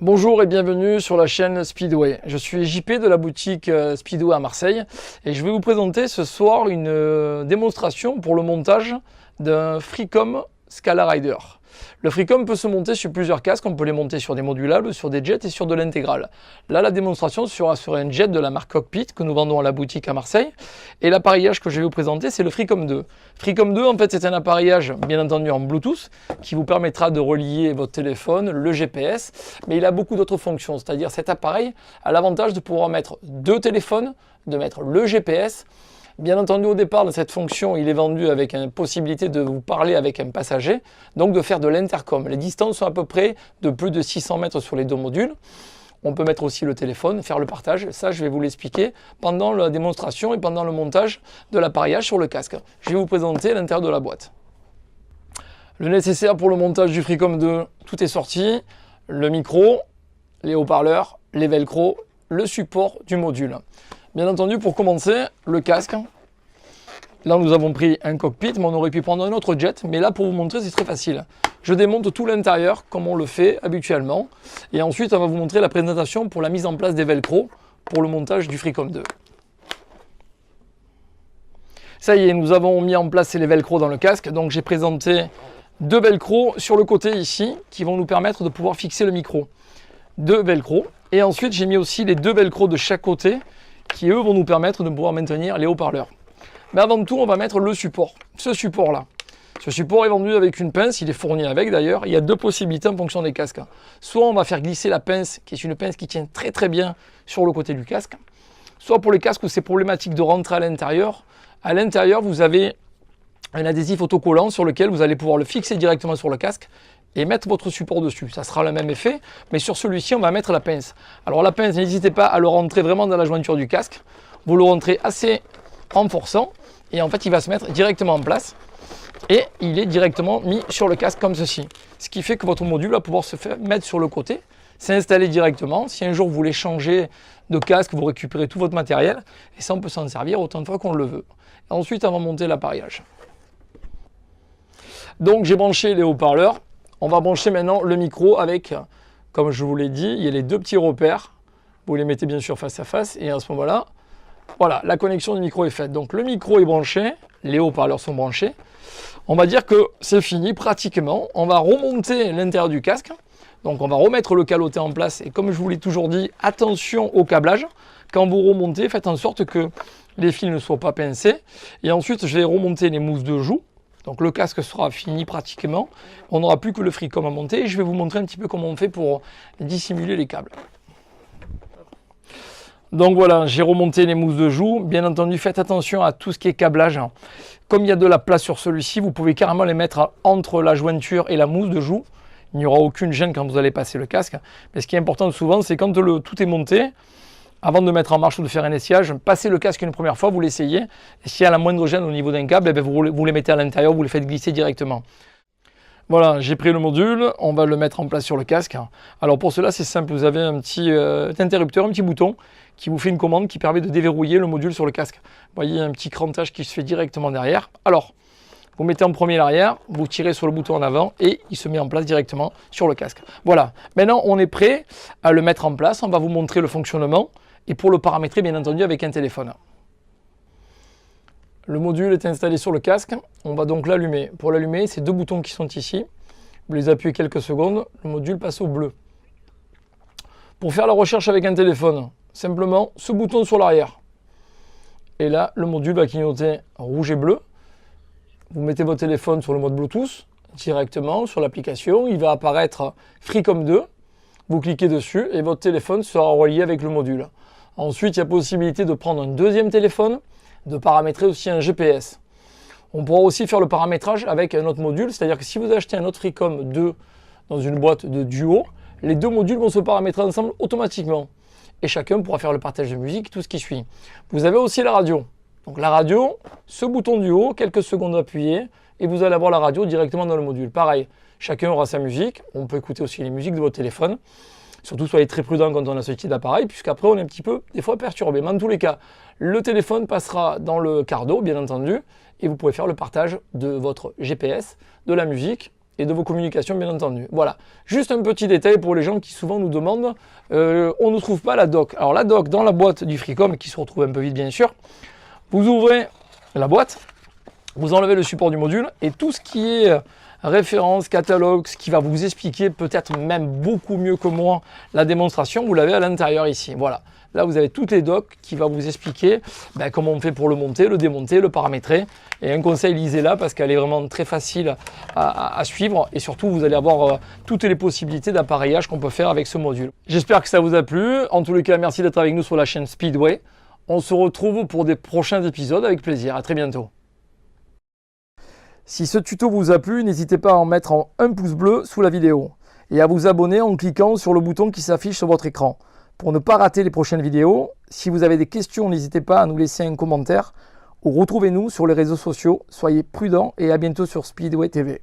Bonjour et bienvenue sur la chaîne Speedway. Je suis JP de la boutique Speedway à Marseille et je vais vous présenter ce soir une démonstration pour le montage d'un Freecom Scala Rider. Le Freecom peut se monter sur plusieurs casques, on peut les monter sur des modulables, sur des jets et sur de l'intégral. Là, la démonstration sera sur un jet de la marque Cockpit que nous vendons à la boutique à Marseille. Et l'appareillage que je vais vous présenter, c'est le Freecom 2. Freecom 2, en fait, c'est un appareillage, bien entendu, en Bluetooth, qui vous permettra de relier votre téléphone, le GPS, mais il a beaucoup d'autres fonctions. C'est-à-dire, cet appareil a l'avantage de pouvoir mettre deux téléphones, de mettre le GPS. Bien entendu, au départ de cette fonction, il est vendu avec une possibilité de vous parler avec un passager, donc de faire de l'intercom. Les distances sont à peu près de plus de 600 mètres sur les deux modules. On peut mettre aussi le téléphone, faire le partage. Ça, je vais vous l'expliquer pendant la démonstration et pendant le montage de l'appareillage sur le casque. Je vais vous présenter l'intérieur de la boîte. Le nécessaire pour le montage du Freecom 2, tout est sorti. Le micro, les haut-parleurs, les velcro, le support du module. Bien entendu, pour commencer, le casque. Là, nous avons pris un cockpit, mais on aurait pu prendre un autre jet. Mais là, pour vous montrer, c'est très facile. Je démonte tout l'intérieur, comme on le fait habituellement. Et ensuite, on va vous montrer la présentation pour la mise en place des velcro pour le montage du Freecom 2. Ça y est, nous avons mis en place les velcro dans le casque. Donc, j'ai présenté deux velcro sur le côté ici, qui vont nous permettre de pouvoir fixer le micro. Deux velcro. Et ensuite, j'ai mis aussi les deux velcro de chaque côté, qui eux vont nous permettre de pouvoir maintenir les haut-parleurs. Mais avant tout, on va mettre le support, ce support-là. Ce support est vendu avec une pince, il est fourni avec d'ailleurs. Il y a deux possibilités en fonction des casques. Soit on va faire glisser la pince, qui est une pince qui tient très très bien sur le côté du casque. Soit pour les casques où c'est problématique de rentrer à l'intérieur. À l'intérieur, vous avez un adhésif autocollant sur lequel vous allez pouvoir le fixer directement sur le casque et mettre votre support dessus. Ça sera le même effet, mais sur celui-ci, on va mettre la pince. Alors la pince, n'hésitez pas à le rentrer vraiment dans la jointure du casque. Vous le rentrez assez en forçant, et en fait, il va se mettre directement en place. Et il est directement mis sur le casque comme ceci. Ce qui fait que votre module va pouvoir se faire mettre sur le côté, s'installer directement. Si un jour vous voulez changer de casque, vous récupérez tout votre matériel, et ça, on peut s'en servir autant de fois qu'on le veut. Et ensuite, on va monter l'appareillage. Donc, j'ai branché les haut-parleurs. On va brancher maintenant le micro avec, comme je vous l'ai dit, il y a les deux petits repères. Vous les mettez bien sûr face à face et à ce moment-là, voilà, la connexion du micro est faite. Donc le micro est branché, les haut-parleurs sont branchés. On va dire que c'est fini pratiquement. On va remonter l'intérieur du casque. Donc on va remettre le caloté en place. Et comme je vous l'ai toujours dit, attention au câblage. Quand vous remontez, faites en sorte que les fils ne soient pas pincés. Et ensuite, je vais remonter les mousses de joue. Donc le casque sera fini pratiquement. On n'aura plus que le Freecom à monter. Et je vais vous montrer un petit peu comment on fait pour dissimuler les câbles. Donc voilà, j'ai remonté les mousses de joue. Bien entendu, faites attention à tout ce qui est câblage. Comme il y a de la place sur celui-ci, vous pouvez carrément les mettre entre la jointure et la mousse de joue. Il n'y aura aucune gêne quand vous allez passer le casque. Mais ce qui est important souvent, c'est quand tout est monté, avant de mettre en marche ou de faire un essayage, passez le casque une première fois, vous l'essayez. Et s'il y a la moindre gêne au niveau d'un câble, vous les mettez à l'intérieur, vous les faites glisser directement. Voilà, j'ai pris le module, on va le mettre en place sur le casque. Alors pour cela, c'est simple, vous avez un petit interrupteur, un petit bouton qui vous fait une commande qui permet de déverrouiller le module sur le casque. Vous voyez, un petit crantage qui se fait directement derrière. Alors, vous mettez en premier l'arrière, vous tirez sur le bouton en avant et il se met en place directement sur le casque. Voilà, maintenant on est prêt à le mettre en place, on va vous montrer le fonctionnement et pour le paramétrer bien entendu avec un téléphone. Le module est installé sur le casque, on va donc l'allumer. Pour l'allumer, c'est deux boutons qui sont ici. Vous les appuyez quelques secondes, le module passe au bleu. Pour faire la recherche avec un téléphone, simplement ce bouton sur l'arrière. Et là, le module va clignoter rouge et bleu. Vous mettez votre téléphone sur le mode Bluetooth, directement sur l'application. Il va apparaître Freecom 2. Vous cliquez dessus et votre téléphone sera relié avec le module. Ensuite, il y a possibilité de prendre un deuxième téléphone, de paramétrer aussi un GPS. On pourra aussi faire le paramétrage avec un autre module, c'est-à-dire que si vous achetez un autre Freecom 2 dans une boîte de duo, les deux modules vont se paramétrer ensemble automatiquement. Et chacun pourra faire le partage de musique, tout ce qui suit. Vous avez aussi la radio. Donc la radio, ce bouton du haut, quelques secondes appuyées, et vous allez avoir la radio directement dans le module. Pareil, chacun aura sa musique. On peut écouter aussi les musiques de votre téléphone. Surtout, soyez très prudent quand on a ce type d'appareil, puisqu'après, on est un petit peu, des fois, perturbé. Mais en tous les cas, le téléphone passera dans le cardo, bien entendu, et vous pouvez faire le partage de votre GPS, de la musique et de vos communications, bien entendu. Voilà, juste un petit détail pour les gens qui souvent nous demandent, on ne trouve pas la dock. Alors la dock dans la boîte du FreeCom, qui se retrouve un peu vide bien sûr, vous ouvrez la boîte, vous enlevez le support du module et tout ce qui est référence, catalogue, ce qui va vous expliquer peut-être même beaucoup mieux que moi la démonstration, vous l'avez à l'intérieur ici. Voilà, là vous avez toutes les docks qui va vous expliquer comment on fait pour le monter, le démonter, le paramétrer. Et un conseil, lisez-la parce qu'elle est vraiment très facile à suivre et surtout vous allez avoir toutes les possibilités d'appareillage qu'on peut faire avec ce module. J'espère que ça vous a plu. En tous les cas, merci d'être avec nous sur la chaîne Speedway. On se retrouve pour des prochains épisodes avec plaisir. À très bientôt. Si ce tuto vous a plu, n'hésitez pas à en mettre un pouce bleu sous la vidéo et à vous abonner en cliquant sur le bouton qui s'affiche sur votre écran. Pour ne pas rater les prochaines vidéos, si vous avez des questions, n'hésitez pas à nous laisser un commentaire ou retrouvez-nous sur les réseaux sociaux. Soyez prudents et à bientôt sur Speedway TV.